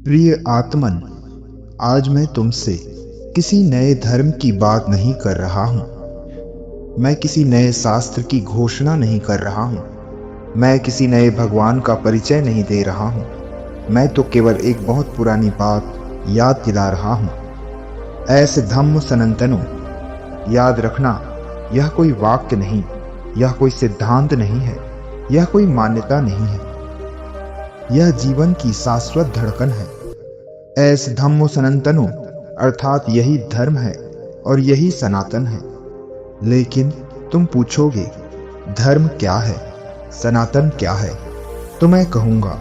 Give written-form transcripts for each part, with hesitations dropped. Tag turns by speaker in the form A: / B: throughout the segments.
A: प्रिय आत्मन, आज मैं तुमसे किसी नए धर्म की बात नहीं कर रहा हूँ। मैं किसी नए शास्त्र की घोषणा नहीं कर रहा हूँ। मैं किसी नए भगवान का परिचय नहीं दे रहा हूँ। मैं तो केवल एक बहुत पुरानी बात याद दिला रहा हूँ। ऐसे धम्म सनातनों, याद रखना, यह कोई वाक्य नहीं, यह कोई सिद्धांत नहीं है, यह कोई मान्यता नहीं है। यह जीवन की शाश्वत धड़कन है। ऐसे धम्मो सनातनों अर्थात यही धर्म है और यही सनातन है। लेकिन तुम पूछोगे, धर्म क्या है, सनातन क्या है? तो मैं कहूंगा,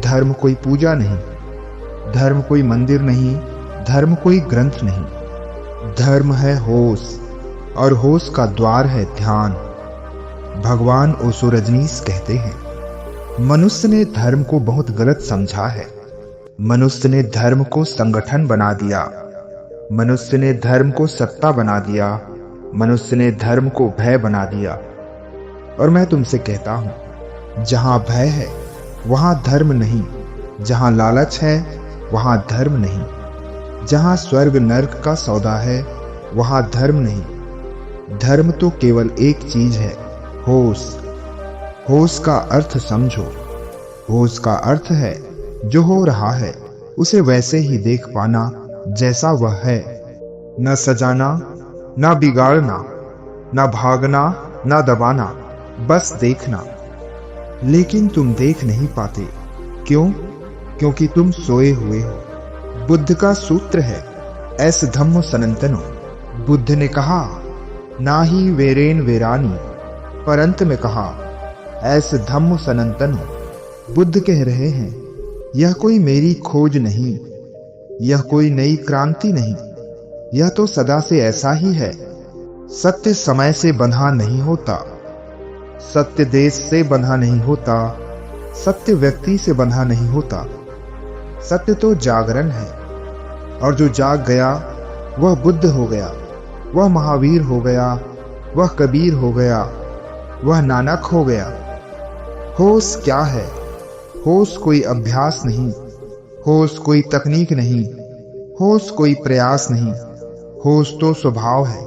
A: धर्म कोई पूजा नहीं, धर्म कोई मंदिर नहीं, धर्म कोई ग्रंथ नहीं। धर्म है होश, और होश का द्वार है ध्यान। भगवान ओशो रजनीश कहते हैं, मनुष्य ने धर्म को बहुत गलत समझा है। मनुष्य ने धर्म को संगठन बना दिया। मनुष्य ने धर्म को सत्ता बना दिया। मनुष्य ने धर्म को भय बना दिया। और मैं तुमसे कहता हूं, जहां भय है वहां धर्म नहीं, जहां लालच है वहां धर्म नहीं, जहां स्वर्ग नर्क का सौदा है वहां धर्म नहीं। धर्म तो केवल एक चीज है, होश। होश का अर्थ समझो। होश का अर्थ है जो हो रहा है उसे वैसे ही देख पाना जैसा वह है। न सजाना, न बिगाड़ना, न भागना, न दबाना, बस देखना। लेकिन तुम देख नहीं पाते। क्यों? क्योंकि तुम सोए हुए हो। बुद्ध का सूत्र है, ऐसे धम्मो सनातनों। बुद्ध ने कहा, ना ही वेरेन वेरानी, पर अंत में कहा, ऐसे धम्मो सनातनों। बुद्ध कह रहे हैं, यह कोई मेरी खोज नहीं, यह कोई नई क्रांति नहीं, यह तो सदा से ऐसा ही है। सत्य समय से बंधा नहीं होता, सत्य देश से बंधा नहीं होता, सत्य व्यक्ति से बंधा नहीं होता। सत्य तो जागरण है, और जो जाग गया वह बुद्ध हो गया, वह महावीर हो गया, वह कबीर हो गया, वह नानक हो गया। होश क्या है? होश कोई अभ्यास नहीं, होश कोई तकनीक नहीं, होश कोई प्रयास नहीं, होश तो स्वभाव है।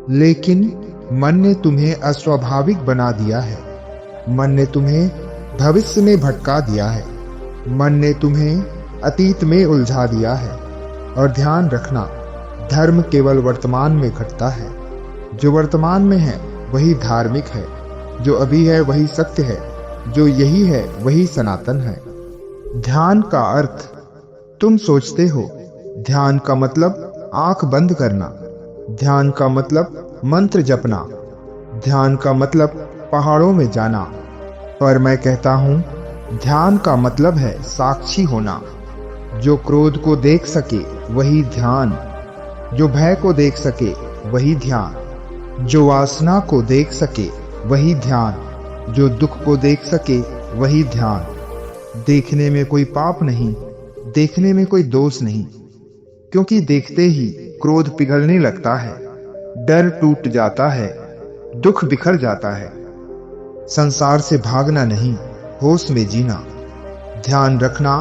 A: लेकिन मन ने तुम्हें अस्वाभाविक बना दिया है। मन ने तुम्हें भविष्य में भटका दिया है। मन ने तुम्हें अतीत में उलझा दिया है। और ध्यान रखना, धर्म केवल वर्तमान में घटता है। जो वर्तमान में है वही धार्मिक है, जो अभी है वही सत्य है, जो यही है वही सनातन है। ध्यान का अर्थ, तुम सोचते हो ध्यान का मतलब आंख बंद करना, ध्यान का मतलब मंत्र जपना, ध्यान का मतलब पहाड़ों में जाना। पर मैं कहता हूं, ध्यान का मतलब है साक्षी होना। जो क्रोध को देख सके वही ध्यान, जो भय को देख सके वही ध्यान, जो वासना को देख सके वही ध्यान, जो दुख को देख सके वही ध्यान। देखने में कोई पाप नहीं, देखने में कोई दोष नहीं, क्योंकि देखते ही क्रोध पिघलने लगता है, डर टूट जाता है, दुख बिखर जाता है। संसार से भागना नहीं, होश में जीना। ध्यान रखना,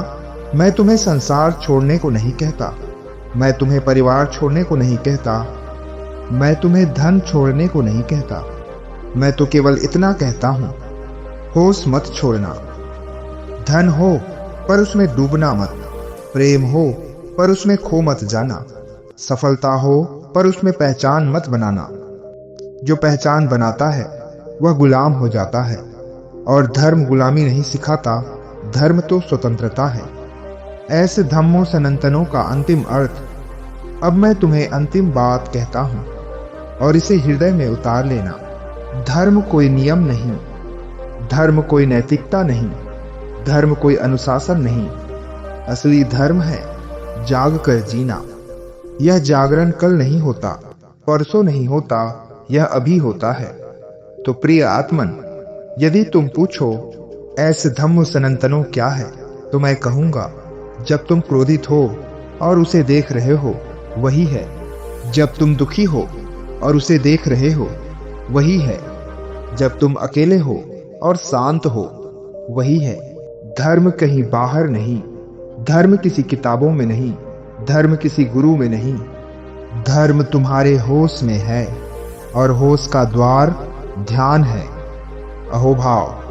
A: मैं तुम्हें संसार छोड़ने को नहीं कहता, मैं तुम्हें परिवार छोड़ने को नहीं कहता, मैं तुम्हें धन छोड़ने को नहीं कहता। मैं तो केवल इतना कहता हूं, होश मत छोड़ना। धन हो पर उसमें डूबना मत, प्रेम हो पर उसमें खो मत जाना, सफलता हो पर उसमें पहचान मत बनाना। जो पहचान बनाता है वह गुलाम हो जाता है, और धर्म गुलामी नहीं सिखाता, धर्म तो स्वतंत्रता है। ऐसे धम्मो सनातनों का अंतिम अर्थ। अब मैं तुम्हें अंतिम बात कहता हूं, और इसे हृदय में उतार लेना। धर्म कोई नियम नहीं, धर्म कोई नैतिकता नहीं, धर्म कोई अनुशासन नहीं। असली धर्म है जाग कर जीना। यह जागरण कल नहीं होता, परसों नहीं होता, यह अभी होता है। तो प्रिय आत्मन, यदि तुम पूछो ऐसे धम्म सनातनों क्या है, तो मैं कहूंगा, जब तुम क्रोधित हो और उसे देख रहे हो वही है। जब तुम दुखी हो और उसे देख रहे हो वही है। जब तुम अकेले हो और शांत हो वही है। धर्म कहीं बाहर नहीं, धर्म किसी किताबों में नहीं, धर्म किसी गुरु में नहीं, धर्म तुम्हारे होश में है, और होश का द्वार ध्यान है। अहोभाव।